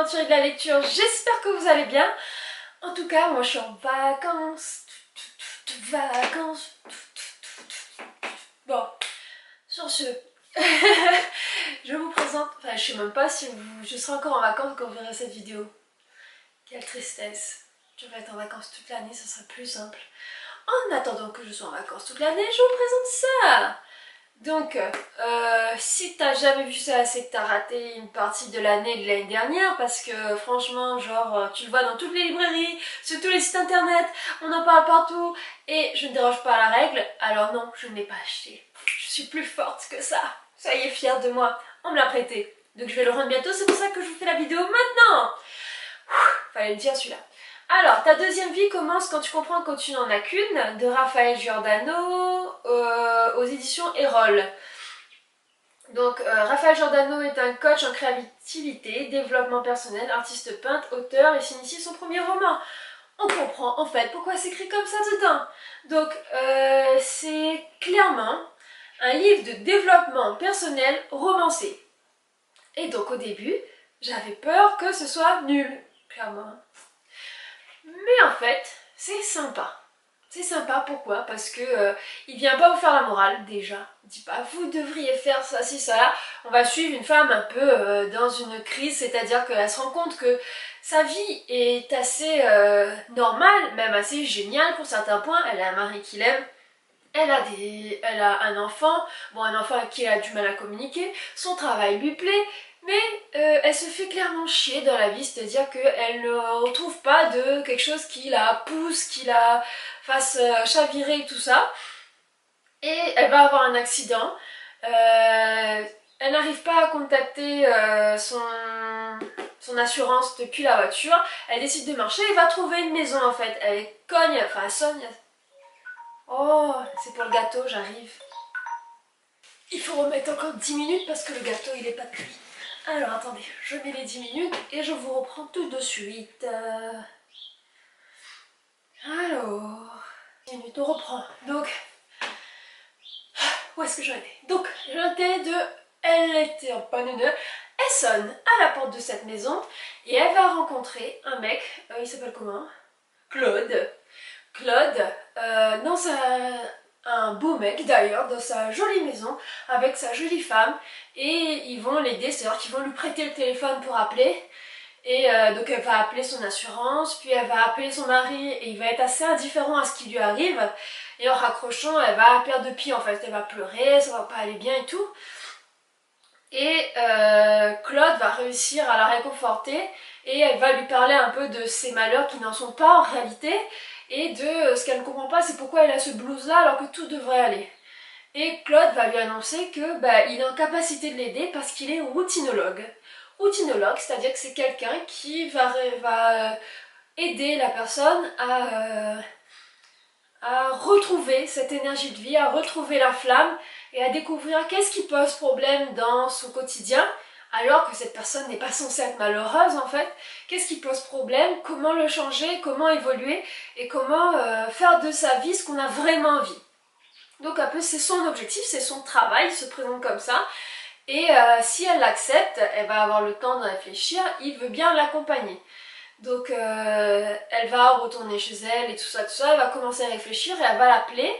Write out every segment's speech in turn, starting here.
aventuriers de la lecture, j'espère que vous allez bien. En tout cas, moi je suis en vacances. Vacances. Bon, sur ce, je vous présente, enfin je sais même pas si je serai encore en vacances quand vous verrez cette vidéo. Quelle tristesse. Je vais être en vacances toute l'année, ça sera plus simple. En attendant que je sois en vacances toute l'année, je vous présente ça. Donc, si t'as jamais vu ça, c'est que t'as raté une partie de l'année dernière, parce que franchement, genre, tu le vois dans toutes les librairies, sur tous les sites internet, on en parle partout, et je ne déroge pas à la règle, alors non, je ne l'ai pas acheté. Je suis plus forte que ça. Soyez fiers de moi, on me l'a prêté. Donc je vais le rendre bientôt, c'est pour ça que je vous fais la vidéo maintenant. Fallait le dire celui-là. Alors, ta deuxième vie commence quand tu comprends que tu n'en as qu'une, de Raphaël Giordano, aux éditions Erol. Donc, Raphaël Giordano est un coach en créativité, développement personnel, artiste peintre, auteur, et s'initie son premier roman. On comprend en fait pourquoi c'est écrit comme ça dedans. Donc, c'est clairement un livre de développement personnel romancé. Et donc, au début, j'avais peur que ce soit nul, clairement. Mais en fait, c'est sympa. C'est sympa, pourquoi? Parce que il vient pas vous faire la morale, déjà. Il dit pas, vous devriez faire ça, ci, ça, là. On va suivre une femme un peu dans une crise, c'est-à-dire qu'elle se rend compte que sa vie est assez normale, même assez géniale pour certains points. Elle a un mari qui l'aime. Elle a un enfant, bon un enfant avec qui elle a du mal à communiquer, son travail lui plaît, mais elle se fait clairement chier dans la vie, c'est-à-dire qu'elle ne retrouve pas de quelque chose qui la pousse, qui la fasse chavirer et tout ça. Et elle va avoir un accident, elle n'arrive pas à contacter son assurance depuis la voiture, elle décide de marcher et va trouver une maison en fait. Elle cogne, enfin elle sonne. Oh, c'est pour le gâteau, j'arrive. Il faut remettre encore 10 minutes parce que le gâteau il est pas cuit. Alors attendez, je mets les 10 minutes et je vous reprends tout de suite. Alors, 10 minutes, on reprend. Donc, où est-ce que j'en étais? Donc, j'étais de... Elle était en panne de... Elle sonne à la porte de cette maison et elle va rencontrer un mec, il s'appelle comment? Claude. Claude, dans un beau mec d'ailleurs, dans sa jolie maison, avec sa jolie femme, et ils vont l'aider, c'est-à-dire qu'ils vont lui prêter le téléphone pour appeler, et donc elle va appeler son assurance, puis elle va appeler son mari, et il va être assez indifférent à ce qui lui arrive, et en raccrochant, elle va perdre de pied en fait, elle va pleurer, ça va pas aller bien et tout, et Claude va réussir à la réconforter, et elle va lui parler un peu de ses malheurs qui n'en sont pas en réalité, et de ce qu'elle ne comprend pas, c'est pourquoi elle a ce blues là alors que tout devrait aller. Et Claude va lui annoncer que il est en capacité de l'aider parce qu'il est routinologue. Routinologue, c'est-à-dire que c'est quelqu'un qui va aider la personne à retrouver cette énergie de vie, à retrouver la flamme et à découvrir qu'est-ce qui pose problème dans son quotidien, alors que cette personne n'est pas censée être malheureuse en fait. Qu'est-ce qui pose problème, comment le changer, comment évoluer et comment faire de sa vie ce qu'on a vraiment envie. Donc un peu c'est son objectif, c'est son travail, il se présente comme ça. Et si elle l'accepte, elle va avoir le temps de réfléchir, il veut bien l'accompagner. Donc elle va retourner chez elle et tout ça, elle va commencer à réfléchir et elle va l'appeler.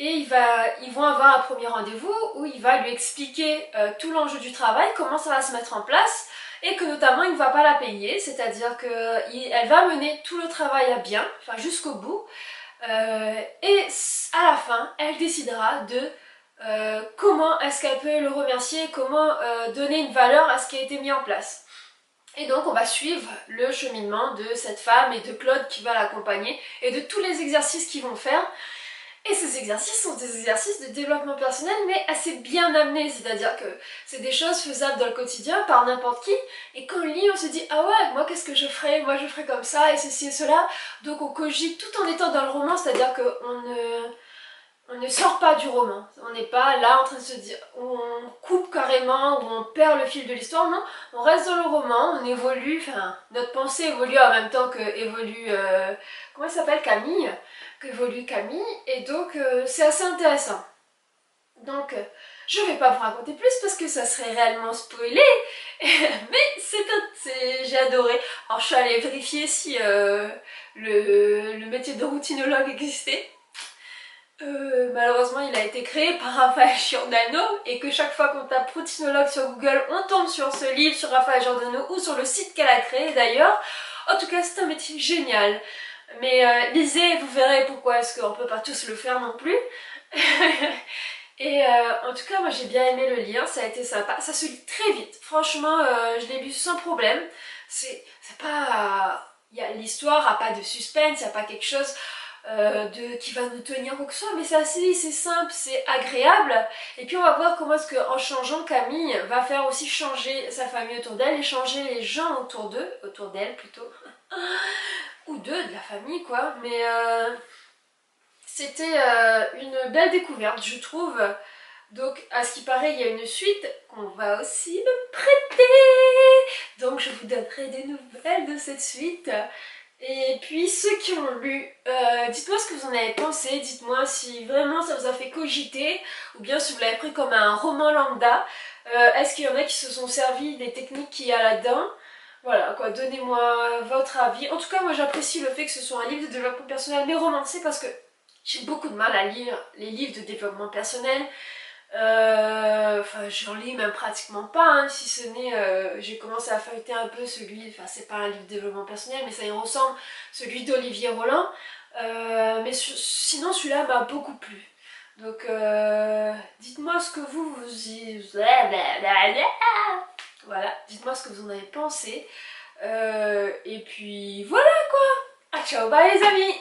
Et ils vont avoir un premier rendez-vous où il va lui expliquer tout l'enjeu du travail, comment ça va se mettre en place, et que notamment il ne va pas la payer, c'est-à-dire qu'elle va mener tout le travail à bien, enfin jusqu'au bout, et à la fin, elle décidera de comment est-ce qu'elle peut le remercier, comment donner une valeur à ce qui a été mis en place. Et donc on va suivre le cheminement de cette femme et de Claude qui va l'accompagner et de tous les exercices qu'ils vont faire. Et ces exercices sont des exercices de développement personnel mais assez bien amenés, c'est-à-dire que c'est des choses faisables dans le quotidien par n'importe qui, et quand on lit on se dit ah ouais, moi qu'est-ce que je ferais, moi je ferais comme ça et ceci et cela, donc on cogite tout en étant dans le roman, c'est-à-dire qu'on ne sort pas du roman, on n'est pas là en train de se dire, où on coupe carrément, où on perd le fil de l'histoire, non, on reste dans le roman, on évolue, enfin notre pensée évolue en même temps que évolue, comment elle s'appelle, Camille, qu'évolue Camille, et donc c'est assez intéressant. Donc je vais pas vous raconter plus parce que ça serait réellement spoilé, mais j'ai adoré. Alors je suis allée vérifier si le métier de routinologue existait. Malheureusement il a été créé par Raphaël Giordano et que chaque fois qu'on tape routinologue sur Google on tombe sur ce livre, sur Raphaël Giordano ou sur le site qu'elle a créé d'ailleurs. En tout cas c'est un métier génial. Mais lisez, vous verrez pourquoi est-ce qu'on peut pas tous le faire non plus. Et en tout cas moi j'ai bien aimé le lire, ça a été sympa, ça se lit très vite, franchement je l'ai lu sans problème, c'est pas... L'histoire a pas de suspense, il n'y a pas quelque chose qui va nous tenir ou que ce soit, mais c'est simple, c'est agréable, et puis on va voir comment est-ce qu'en changeant, Camille va faire aussi changer sa famille autour d'elle et changer les gens autour d'elle plutôt, ou d'eux, de la famille quoi, mais c'était une belle découverte je trouve. Donc à ce qui paraît il y a une suite qu'on va aussi me prêter, donc je vous donnerai des nouvelles de cette suite. Et puis ceux qui ont lu, dites-moi ce que vous en avez pensé, dites-moi si vraiment ça vous a fait cogiter ou bien si vous l'avez pris comme un roman lambda. Est-ce qu'il y en a qui se sont servis des techniques qu'il y a là-dedans? Voilà quoi, donnez-moi votre avis. En tout cas moi j'apprécie le fait que ce soit un livre de développement personnel mais romancé parce que j'ai beaucoup de mal à lire les livres de développement personnel. Enfin j'en lis même pratiquement pas, hein, si ce n'est j'ai commencé à feuilleter un peu celui, enfin c'est pas un livre de développement personnel mais ça y ressemble, celui d'Olivier Roland, mais sinon celui-là m'a beaucoup plu. Donc dites-moi ce que vous y... Voilà, dites-moi ce que vous en avez pensé. Et puis voilà quoi. Ah ciao, bye les amis.